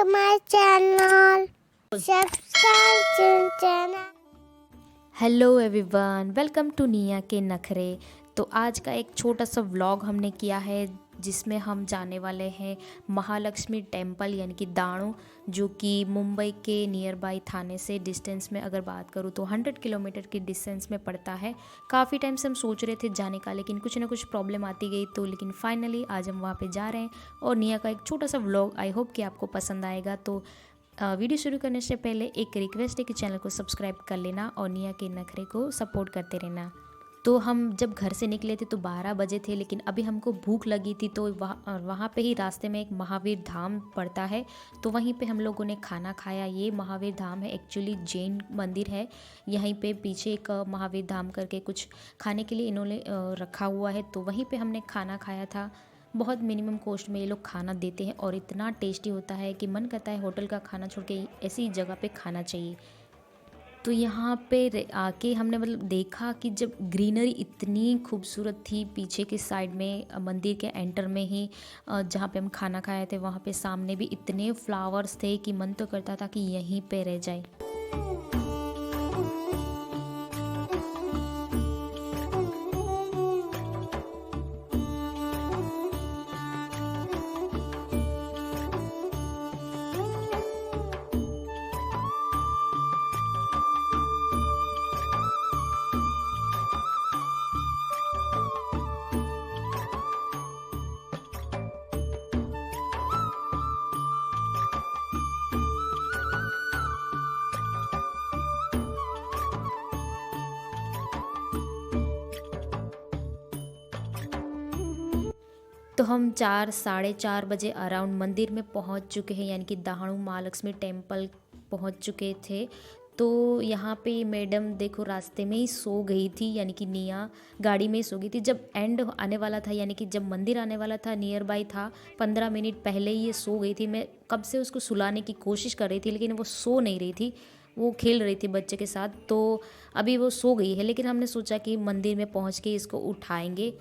to my channel. Subscribe to channel. Hello everyone, welcome to Niya के नखरे। तो आज का एक छोटा सा व्लॉग हमने किया है जिसमें हम जाने वाले हैं महालक्ष्मी टेम्पल यानी कि दाणू, जो कि मुंबई के नियर बाई थाने से डिस्टेंस में अगर बात करूँ तो 100 किलोमीटर की डिस्टेंस में पड़ता है। काफ़ी टाइम से हम सोच रहे थे जाने का, लेकिन कुछ ना कुछ प्रॉब्लम आती गई, तो लेकिन फाइनली आज हम वहाँ पे जा रहे हैं। और निया का एक छोटा सा व्लॉग आई होप कि आपको पसंद आएगा। तो वीडियो शुरू करने से पहले एक रिक्वेस्ट है कि चैनल को सब्सक्राइब कर लेना और निया के नखरे को सपोर्ट करते रहना। तो हम जब घर से निकले थे तो 12 बजे थे, लेकिन अभी हमको भूख लगी थी, तो वहाँ पे ही रास्ते में एक महावीर धाम पड़ता है, तो वहीं पे हम लोगों ने खाना खाया। ये महावीर धाम है, एक्चुअली जैन मंदिर है। यहीं पे पीछे एक महावीर धाम करके कुछ खाने के लिए इन्होंने रखा हुआ है, तो वहीं पे हमने खाना खाया था। बहुत मिनिमम कॉस्ट में ये लोग खाना देते हैं और इतना टेस्टी होता है कि मन करता है होटल का खाना छोड़ के ऐसी जगह पे खाना चाहिए। तो यहाँ पे आके हमने मतलब देखा कि जब ग्रीनरी इतनी खूबसूरत थी पीछे की साइड में, मंदिर के एंटर में ही जहाँ पे हम खाना खाए थे, वहाँ पे सामने भी इतने फ्लावर्स थे कि मन तो करता था कि यहीं पे रह जाए। तो हम 4 साढ़े 4 बजे अराउंड मंदिर में पहुंच चुके हैं, यानी कि दाणू महालक्ष्मी टेम्पल पहुंच चुके थे। तो यहाँ पे मैडम देखो रास्ते में ही सो गई थी, यानी कि निया गाड़ी में ही सो गई थी। जब एंड आने वाला था, यानी कि जब मंदिर आने वाला था, नियर बाई था, 15 मिनट पहले ही ये सो गई थी। मैं कब से उसको सुलाने की कोशिश कर रही थी, लेकिन वो सो नहीं रही थी, वो खेल रही थी बच्चे के साथ। तो अभी वो सो गई है, लेकिन हमने सोचा कि मंदिर में पहुँच के इसको उठाएंगे।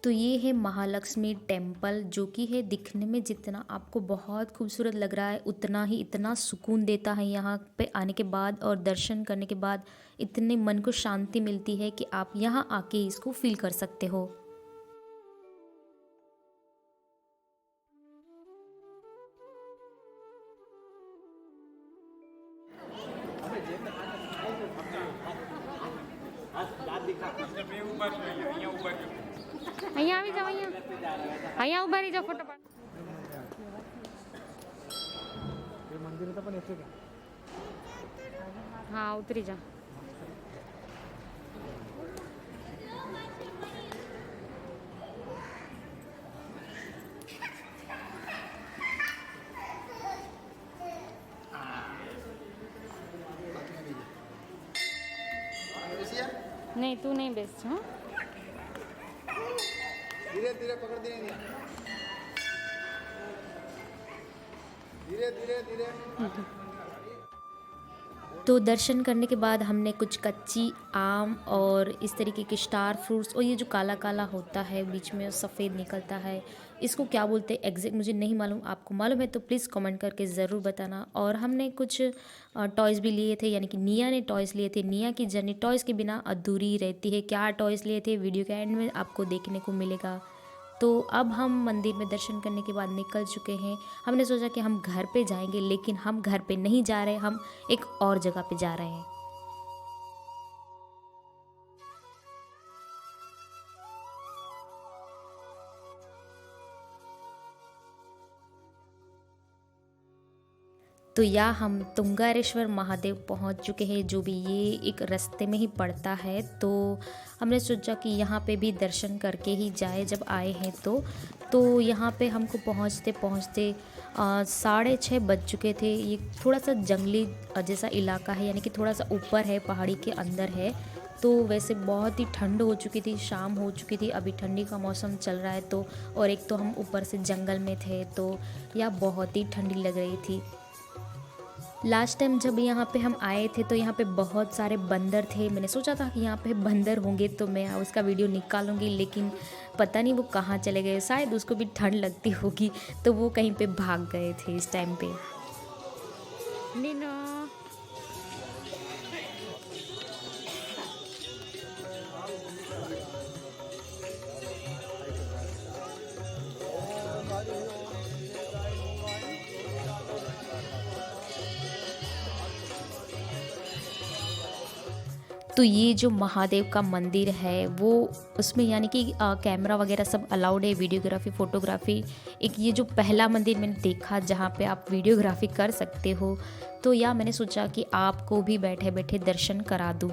तो ये है महालक्ष्मी टेम्पल, जो कि है दिखने में जितना आपको बहुत खूबसूरत लग रहा है, उतना ही इतना सुकून देता है यहाँ पे आने के बाद और दर्शन करने के बाद। इतने मन को शांति मिलती है कि आप यहाँ आके इसको फील कर सकते हो। અહીંયા આવી જાઓ, અહીંયા ઉભા રહી જાઓ, ફોટો પાડ. હા ઉતરી જા. नहीं तू नहीं बेस. हाँ धीरे धीरे पकड़ दिए, धीरे धीरे धीरे। तो दर्शन करने के बाद हमने कुछ कच्ची आम और इस तरीके के स्टार फ्रूट्स, और ये जो काला काला होता है बीच में सफ़ेद निकलता है, इसको क्या बोलते हैं एग्जैक्ट मुझे नहीं मालूम। आपको मालूम है तो प्लीज़ कमेंट करके ज़रूर बताना। और हमने कुछ टॉयज़ भी लिए थे, यानी कि निया ने टॉयज़ लिए थे। निया की जर्नी टॉयज़ के बिना अधूरी रहती है। क्या टॉयज़ लिए थे वीडियो के एंड में आपको देखने को मिलेगा। तो अब हम मंदिर में दर्शन करने के बाद निकल चुके हैं। हमने सोचा कि हम घर पे जाएंगे, लेकिन हम घर पे नहीं जा रहे, हम एक और जगह पे जा रहे हैं। तो या हम तुंगारेश्वर महादेव पहुंच चुके हैं, जो भी ये एक रास्ते में ही पड़ता है। तो हमने सोचा कि यहाँ पे भी दर्शन करके ही जाए जब आए हैं। तो यहाँ पे हमको पहुँचते पहुँचते 6:30 बज चुके थे। ये थोड़ा सा जंगली जैसा इलाका है, यानी कि थोड़ा सा ऊपर है, पहाड़ी के अंदर है। तो वैसे बहुत ही ठंड हो चुकी थी, शाम हो चुकी थी, अभी ठंडी का मौसम चल रहा है। तो और एक तो हम ऊपर से जंगल में थे, तो यह बहुत ही ठंडी लग रही थी। लास्ट टाइम जब यहाँ पे हम आए थे तो यहाँ पे बहुत सारे बंदर थे। मैंने सोचा था कि यहाँ पे बंदर होंगे तो मैं उसका वीडियो निकालूंगी, लेकिन पता नहीं वो कहाँ चले गए। शायद उसको भी ठंड लगती होगी तो वो कहीं पे भाग गए थे इस टाइम पे। नीनो तो ये जो महादेव का मंदिर है वो उसमें यानी कि कैमरा वगैरह सब अलाउड है, वीडियोग्राफी फ़ोटोग्राफी। एक ये जो पहला मंदिर मैंने देखा जहाँ पे आप वीडियोग्राफी कर सकते हो, तो या मैंने सोचा कि आपको भी बैठे बैठे दर्शन करा दूँ।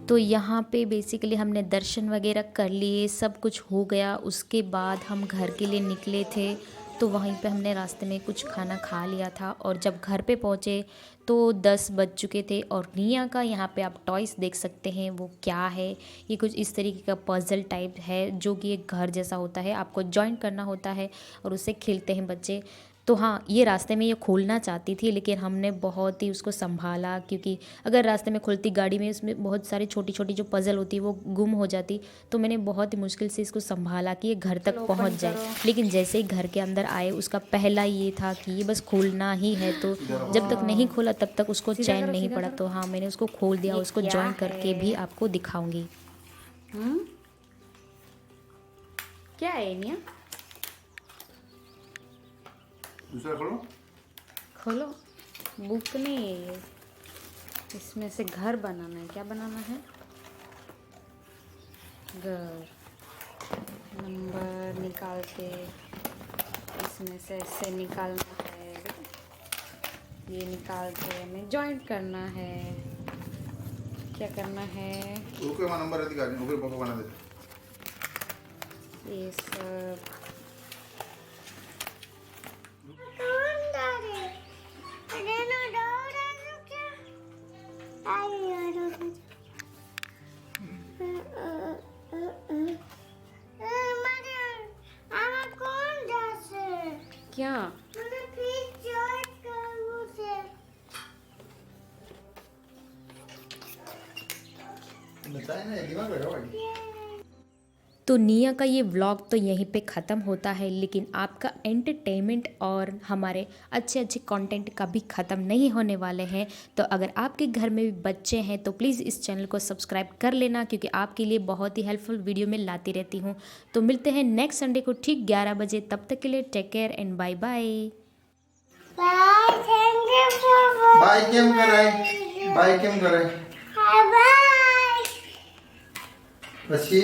तो यहाँ पे बेसिकली हमने दर्शन वगैरह कर लिए, सब कुछ हो गया। उसके बाद हम घर के लिए निकले थे, तो वहीं पे हमने रास्ते में कुछ खाना खा लिया था। और जब घर पे पहुँचे तो 10 बज चुके थे। और निया का यहाँ पे आप टॉयस देख सकते हैं, वो क्या है, ये कुछ इस तरीके का पजल टाइप है जो कि एक घर जैसा होता है, आपको जॉइन करना होता है और उससे खेलते हैं बच्चे। तो हाँ, ये रास्ते में ये खोलना चाहती थी, लेकिन हमने बहुत ही उसको संभाला, क्योंकि अगर रास्ते में खुलती गाड़ी में, इसमें बहुत सारी छोटी छोटी जो पज़ल होती है वो गुम हो जाती। तो मैंने बहुत ही मुश्किल से इसको संभाला कि ये घर तक पहुंच जाए। लेकिन जैसे ही घर के अंदर आए, उसका पहला ये था कि ये बस खोलना ही है। तो जब तक नहीं खोला तब तक उसको चैन नहीं पड़ा। तो हाँ, मैंने उसको खोल दिया, उसको ज्वाइन करके भी आपको दिखाऊंगी। क्या है निया? दूसरा खोलो। खोलो। बुक नहीं है ये, इसमें से घर बनाना है। क्या बनाना है? घर। नंबर निकाल के इसमें से ऐसे निकालना है, ये निकाल के हमें जॉइंट करना है। क्या करना है? ओके, वहाँ नंबर है, दिखा दे। ओके, पापा बना दे। ये सब क्या? बताए ना, दिमाग लगा भाई। तो निया का ये व्लॉग तो यहीं पे ख़त्म होता है, लेकिन आपका एंटरटेनमेंट और हमारे अच्छे अच्छे कंटेंट का भी ख़त्म नहीं होने वाले हैं। तो अगर आपके घर में भी बच्चे हैं तो प्लीज़ इस चैनल को सब्सक्राइब कर लेना, क्योंकि आपके लिए बहुत ही हेल्पफुल वीडियो में लाती रहती हूँ। तो मिलते हैं नेक्स्ट संडे को ठीक 11 बजे। तब तक के लिए take care and bye bye. Bye केम कराए, बाय केम कराए। बाय। પછી